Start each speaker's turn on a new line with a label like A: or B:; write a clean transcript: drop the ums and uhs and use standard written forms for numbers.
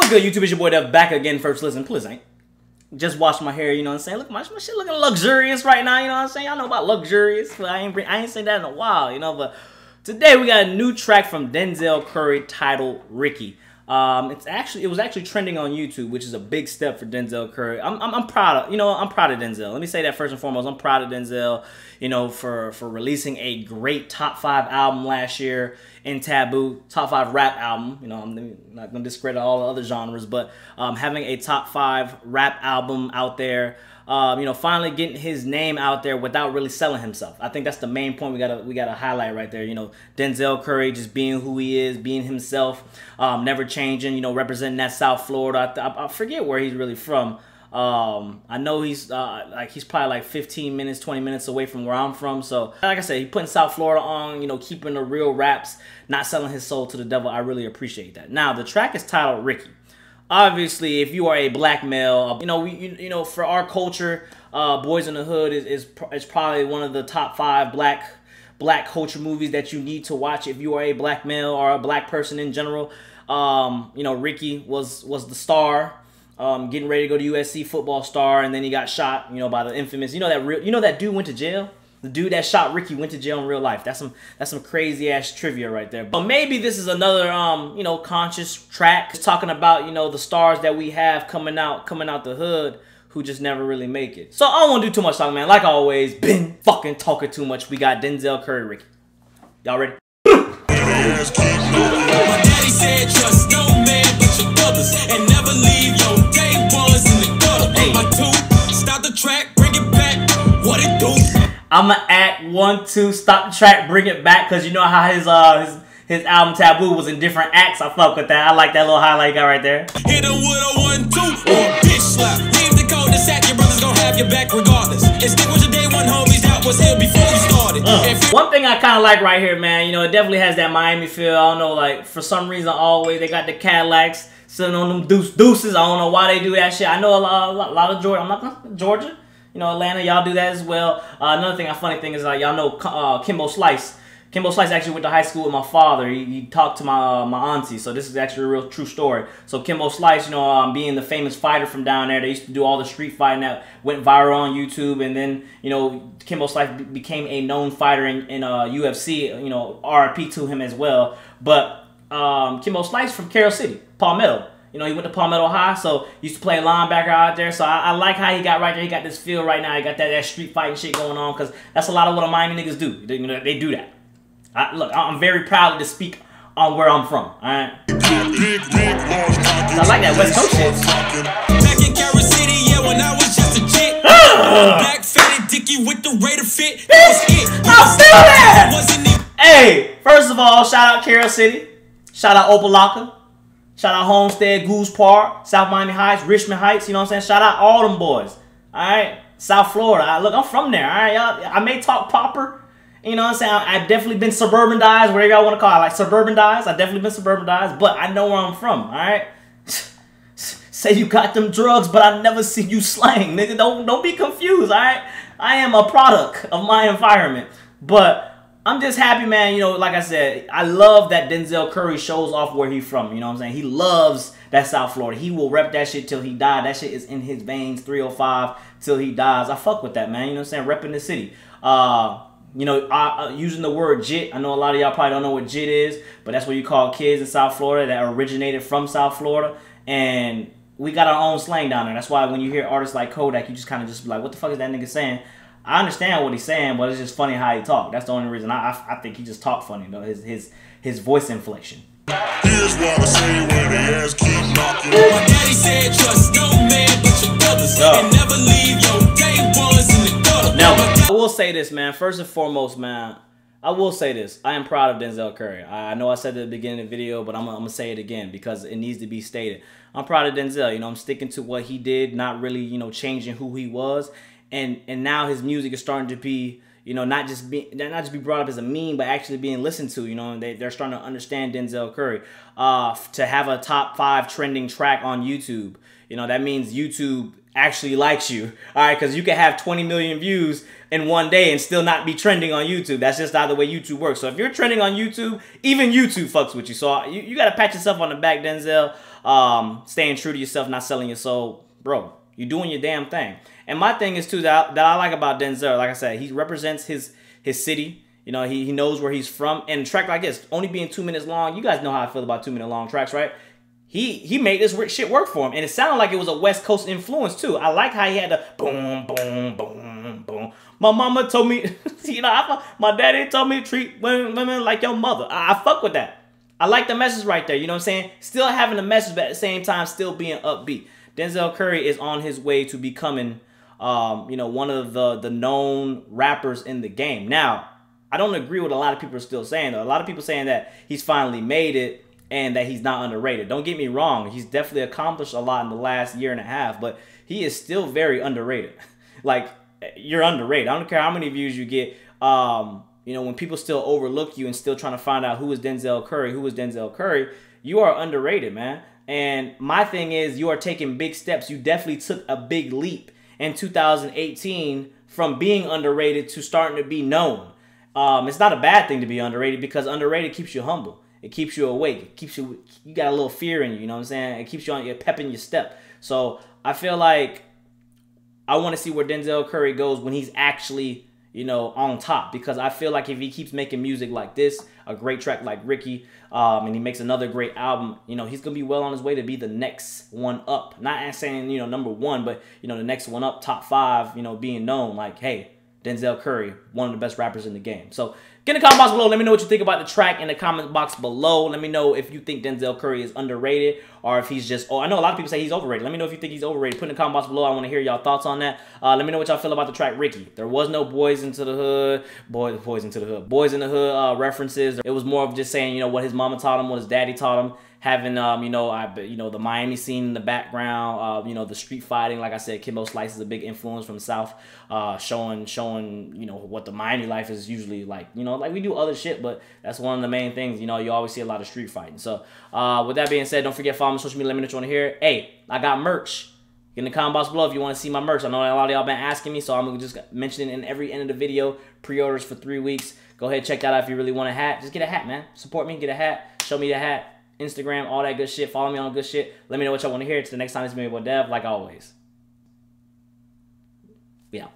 A: What's good, YouTube? It's your boy Dev back again. First listen, please ain't. Just washed my hair, you know what I'm saying? Look, my shit looking luxurious right now, you know what I'm saying? Y'all know about luxurious, but I ain't said that in a while, you know. But today we got a new track from Denzel Curry titled Ricky. It was actually trending on YouTube, which is a big step for Denzel Curry. I'm proud of, I'm proud of Denzel. Let me say that first and foremost. I'm proud of Denzel, for releasing a great top 5 album last year in Taboo, top 5 rap album. I'm not gonna discredit all the other genres, but having a top 5 rap album out there. Finally getting his name out there without really selling himself. I think that's the main point we gotta highlight right there. Denzel Curry just being who he is, being himself, never changing. Representing that South Florida. I forget where he's really from. I know he's probably like 15 minutes, 20 minutes away from where I'm from. So like I said, he putting South Florida on. Keeping the real raps, not selling his soul to the devil. I really appreciate that. Now the track is titled Ricky. Obviously, if you are a black male, for our culture, Boys in the Hood is probably one of the top 5 black culture movies that you need to watch if you are a black male or a black person in general. Ricky was the star, getting ready to go to USC football star, and then he got shot, by the infamous. That dude went to jail. The dude that shot Ricky went to jail in real life. That's some crazy ass trivia right there. But maybe this is another conscious track talking about the stars that we have coming out the hood who just never really make it. So I don't want to do too much talking, man. Like always, been fucking talking too much. We got Denzel Curry, Ricky. Y'all ready?
B: My daddy said trust no man but your brothers and never leave your day ones in the gutter.
A: Hey.
B: My 2, stop the track, bring it back. What it do?
A: I'ma act 1, 2, stop the track, bring it back, cause you know how his album Taboo was in different acts. I fuck with that. I like that little highlight you got right there.
B: Hit him with a 1, 2 or a bitch slap. Leave the code to sack, your brothers gonna have your back regardless. And stick with your day one homies that was here before you started.
A: One thing I kind of like right here, man, it definitely has that Miami feel. I don't know, like for some reason always they got the Cadillacs sitting on them deuces. I don't know why they do that shit. I know a lot of Georgia. I'm not gonna Georgia. Atlanta, y'all do that as well. Another thing, a funny thing is y'all know Kimbo Slice. Kimbo Slice actually went to high school with my father. He talked to my auntie, so this is actually a real true story. So Kimbo Slice, being the famous fighter from down there, they used to do all the street fighting that went viral on YouTube, and then Kimbo Slice became a known fighter in UFC. RIP to him as well. But Kimbo Slice from Carroll City, Palmetto. He went to Palmetto High, so he used to play linebacker out there. So I like how he got right there. He got this feel right now. He got that street fighting shit going on, because that's a lot of what the Miami niggas do. They do that. Look, I'm very proud to speak on where I'm from. All right. I like that West Coast shit.
B: Back in Carroll City, yeah, when I was just a chick. Black fatty dicky with the Raider fit. That was it.
A: I feel that. Hey, first of all, shout out Carroll City. Shout out Opelika. Shout out Homestead, Goose Park, South Miami Heights, Richmond Heights, you know what I'm saying? Shout out all them boys, all right? South Florida, look, I'm from there, all right? Y'all, I may talk proper, you know what I'm saying? I've definitely been suburbanized, whatever y'all want to call it, like suburbanized. I've definitely been suburbanized, but I know where I'm from, all right? Say you got them drugs, but I never see you slang, nigga. Don't be confused, all right? I am a product of my environment, but I'm just happy, man. Like I said, I love that Denzel Curry shows off where he's from. You know what I'm saying? He loves that South Florida. He will rep that shit till he dies. That shit is in his veins, 305 till he dies. I fuck with that, man. You know what I'm saying? Repping the city. Using the word jit. I know a lot of y'all probably don't know what jit is, but that's what you call kids in South Florida that originated from South Florida. And we got our own slang down there. That's why when you hear artists like Kodak, you just kind of just be like, what the fuck is that nigga saying? I understand what he's saying, but it's just funny how he talk. That's the only reason I think he just talk funny, though. His voice inflation.
B: Here's what I say when the ass keep knocking. My daddy said trust no man but your brothers and never leave your day ones in the gutter.
A: Now, I will say this, man. First and foremost, man, I will say this. I am proud of Denzel Curry. I know I said it at the beginning of the video, but I'm gonna say it again because it needs to be stated. I'm proud of Denzel. I'm sticking to what he did, not really, changing who he was. And now his music is starting to be, not just be brought up as a meme, but actually being listened to. They're starting to understand Denzel Curry. To have a top 5 trending track on YouTube, that means YouTube actually likes you. All right, because you can have 20 million views in one day and still not be trending on YouTube. That's just not the way YouTube works. So if you're trending on YouTube, even YouTube fucks with you. So you got to pat yourself on the back, Denzel. staying true to yourself, not selling your soul, bro. You're doing your damn thing. And my thing is too that I like about Denzel. Like I said, he represents his city. You know, he knows where he's from. And a track like this, only being 2 minutes long, you guys know how I feel about 2 minute long tracks, right? He made this shit work for him. And it sounded like it was a West Coast influence too. I like how he had the boom, boom, boom, boom. My mama told me, you know, my daddy told me to treat women like your mother. I fuck with that. I like the message right there. You know what I'm saying? Still having the message, but at the same time, still being upbeat. Denzel Curry is on his way to becoming, you know, one of the known rappers in the game. Now, I don't agree with a lot of people are still saying, though. A lot of people saying that he's finally made it and that he's not underrated. Don't get me wrong. He's definitely accomplished a lot in the last year and a half, but he is still very underrated. Like, you're underrated. I don't care how many views you get. You know, when people still overlook you and still trying to find out who is Denzel Curry, you are underrated, man. And my thing is, you are taking big steps. You definitely took a big leap in 2018 from being underrated to starting to be known. It's not a bad thing to be underrated because underrated keeps you humble. It keeps you awake. It keeps you got a little fear in you, you know what I'm saying? It keeps you on your pep in your step. So I feel like I want to see where Denzel Curry goes when he's actually, you know, on top. Because I feel like if he keeps making music like this, a great track like Ricky, and he makes another great album, you know, he's going to be well on his way to be the next one up. Not saying, you know, #1, but, you know, the next one up, top 5, you know, being known like, hey, Denzel Curry, one of the best rappers in the game. So get in the comment box below. Let me know what you think about the track in the comment box below. Let me know if you think Denzel Curry is underrated or if he's just... Oh, I know a lot of people say he's overrated. Let me know if you think he's overrated. Put in the comment box below. I want to hear y'all thoughts on that. Let me know what y'all feel about the track Ricky. There was no Boys into the Hood. Boys in the Hood references. It was more of just saying, you know, what his mama taught him, what his daddy taught him. Having, you know, the Miami scene in the background, you know, the street fighting. Like I said, Kimbo Slice is a big influence from the South, showing, you know, what the Miami life is usually like. You know, like we do other shit, but that's one of the main things. You know, you always see a lot of street fighting. So, with that being said, don't forget follow me on social media. Let me know what you want to hear. Hey, I got merch. Get in the comment box below if you want to see my merch. I know a lot of y'all been asking me, so I'm gonna just mention it in every end of the video. Pre-orders for 3 weeks. Go ahead, check that out if you really want a hat. Just get a hat, man. Support me, get a hat. Show me the hat. Instagram, all that good shit. Follow me on good shit. Let me know what y'all want to hear. Till the next time, it's me, Dev, like always. Yeah.